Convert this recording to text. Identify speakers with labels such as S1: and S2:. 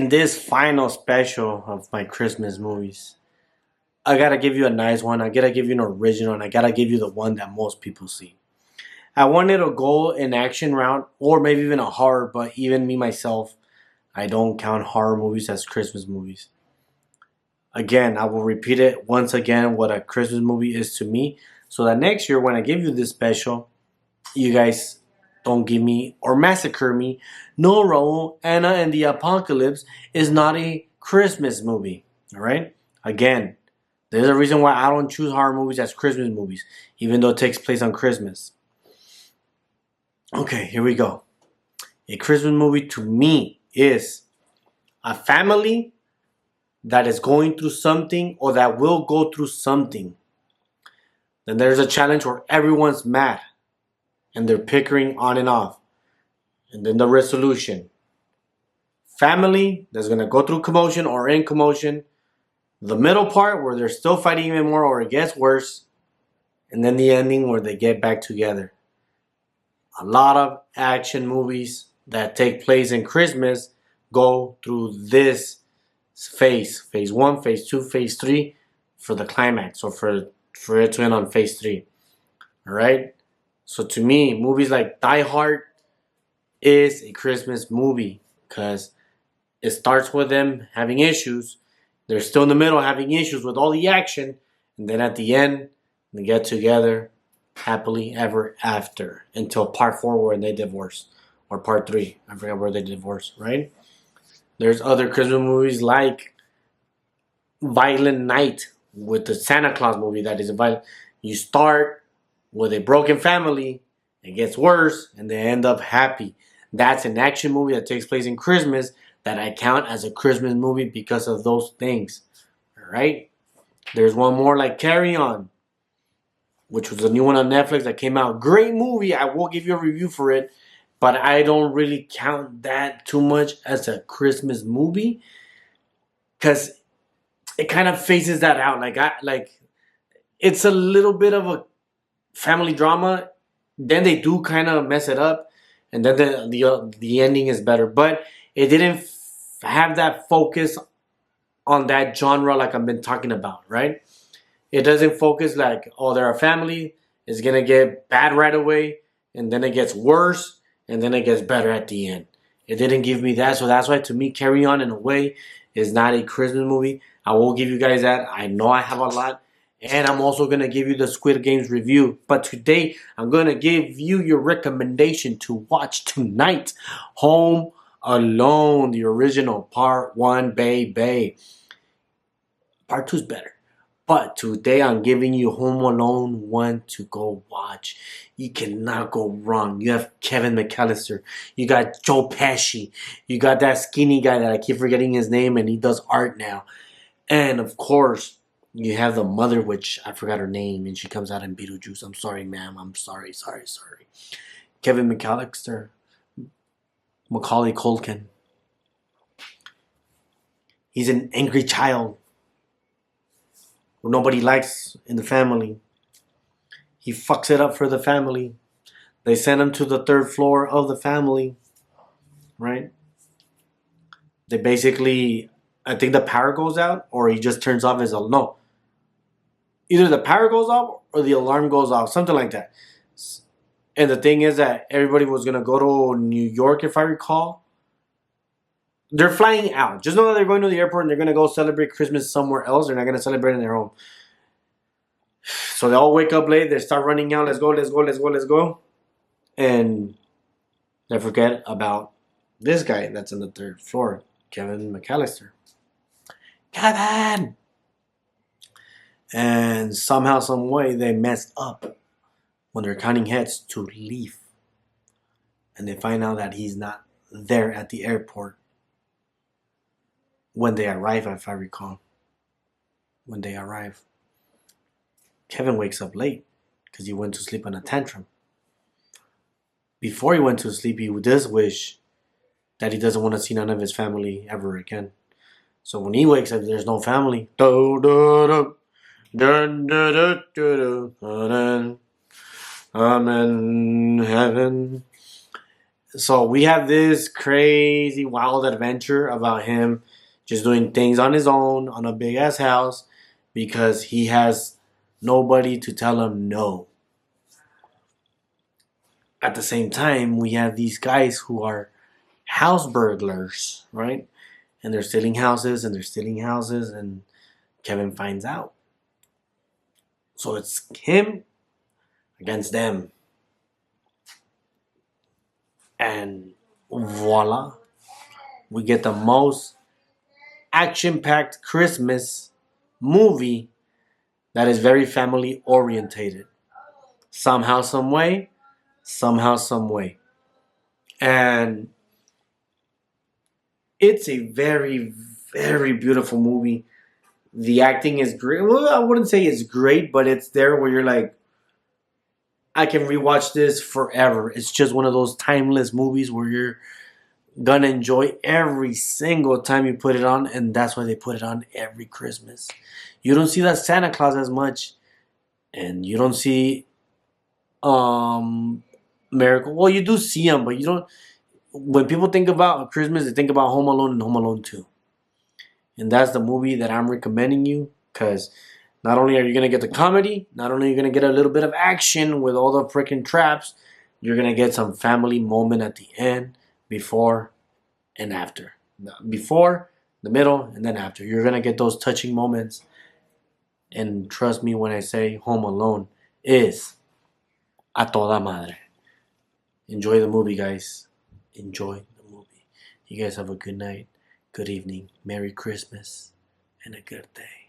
S1: in this final special of my Christmas movies, I gotta give you a nice one. I gotta give you an original, and I gotta give you the one that most people see. I wanted to go an action route, or maybe even a horror, but even me myself, I don't count horror movies as Christmas movies. Again, I will repeat it once again what a Christmas movie is to me, so that next year when I give you this special, you guys don't give me or massacre me. No, Raul, Anna and the Apocalypse is not a Christmas movie. All right? Again, there's a reason why I don't choose horror movies as Christmas movies, even though it takes place on Christmas. Okay, here we go. A Christmas movie to me is a family that is going through something or that will go through something. Then there's a challenge where everyone's mad and they're pickering on and off. And then the resolution. Family that's going to go through commotion or in commotion. The middle part where they're still fighting even more or it gets worse. And then the ending where they get back together. A lot of action movies that take place in Christmas go through this phase. Phase 1, Phase 2, Phase 3 for the climax or for it to end on Phase 3. Alright? So to me, movies like Die Hard is a Christmas movie because it starts with them having issues. They're still in the middle having issues with all the action. And then at the end, they get together happily ever after until part 4 where they divorce. Or part 3. I forgot where they divorce, right? There's other Christmas movies like Violent Night with the Santa Claus movie that is violent. You start with a broken family, it gets worse, and they end up happy. That's an action movie that takes place in Christmas that I count as a Christmas movie because of those things. Alright? There's one more like Carry On, which was a new one on Netflix that came out. Great movie. I will give you a review for it. But I don't really count that too much as a Christmas movie. Because it kind of phases that out. It's a little bit of a family drama. Then they do kind of mess it up. And then the ending is better. But it didn't have that focus on that genre like I've been talking about, right? It doesn't focus like, oh, they're a family. It's going to get bad right away. And then it gets worse. And then it gets better at the end. It didn't give me that. So that's why to me, Carry On in a way is not a Christmas movie. I will give you guys that. I know I have a lot. And I'm also going to give you the Squid Games review. But today, I'm going to give you your recommendation to watch tonight. Home Alone, the original, part 1, baby. Part 2 is better. But today, I'm giving you Home Alone 1 to go watch. You cannot go wrong. You have Kevin McAllister. You got Joe Pesci. You got that skinny guy that I keep forgetting his name, and he does art now. And, of course, you have the mother, which I forgot her name, and she comes out in Beetlejuice. I'm sorry, ma'am. I'm sorry. Kevin McAllister. Macaulay Culkin. He's an angry child who nobody likes in the family. He fucks it up for the family. They send him to the 3rd floor of the family. Right? They basically, I think the power goes out or he just turns off his alarm. No. Either the power goes off or the alarm goes off. Something like that. And the thing is that everybody was going to go to New York, if I recall. They're flying out. Just know that they're going to the airport and they're going to go celebrate Christmas somewhere else. They're not going to celebrate in their home. So they all wake up late. They start running out. Let's go. And they forget about this guy that's on the 3rd floor. Kevin McAllister. Kevin! And somehow, some way, they messed up when they're counting heads to leave. And they find out that he's not there at the airport when they arrive, if I recall. When they arrive. Kevin wakes up late because he went to sleep on a tantrum. Before he went to sleep, he does wish that he doesn't want to see none of his family ever again. So when he wakes up, there's no family. I'm in heaven. So we have this crazy wild adventure about him just doing things on his own on a big ass house because he has nobody to tell him no. At the same time, we have these guys who are house burglars, right? And they're stealing houses and they're stealing houses, and Kevin finds out. So it's him against them. And voila, we get the most action packed Christmas movie that is very family orientated. Somehow, some way, somehow, some way. And it's a very, very beautiful movie. The acting is great. Well, I wouldn't say it's great, but it's there where you're like, I can rewatch this forever. It's just one of those timeless movies where you're gonna enjoy every single time you put it on, and that's why they put it on every Christmas. You don't see that Santa Claus as much, and you don't see Miracle. Well, you do see them, but you don't. When people think about Christmas, they think about Home Alone and Home Alone 2. And that's the movie that I'm recommending you because not only are you going to get the comedy, not only are you going to get a little bit of action with all the freaking traps, you're going to get some family moment at the end, before and after. Before, the middle, and then after. You're going to get those touching moments. And trust me when I say Home Alone is a toda madre. Enjoy the movie, guys. Enjoy the movie. You guys have a good night, good evening, Merry Christmas, and a good day.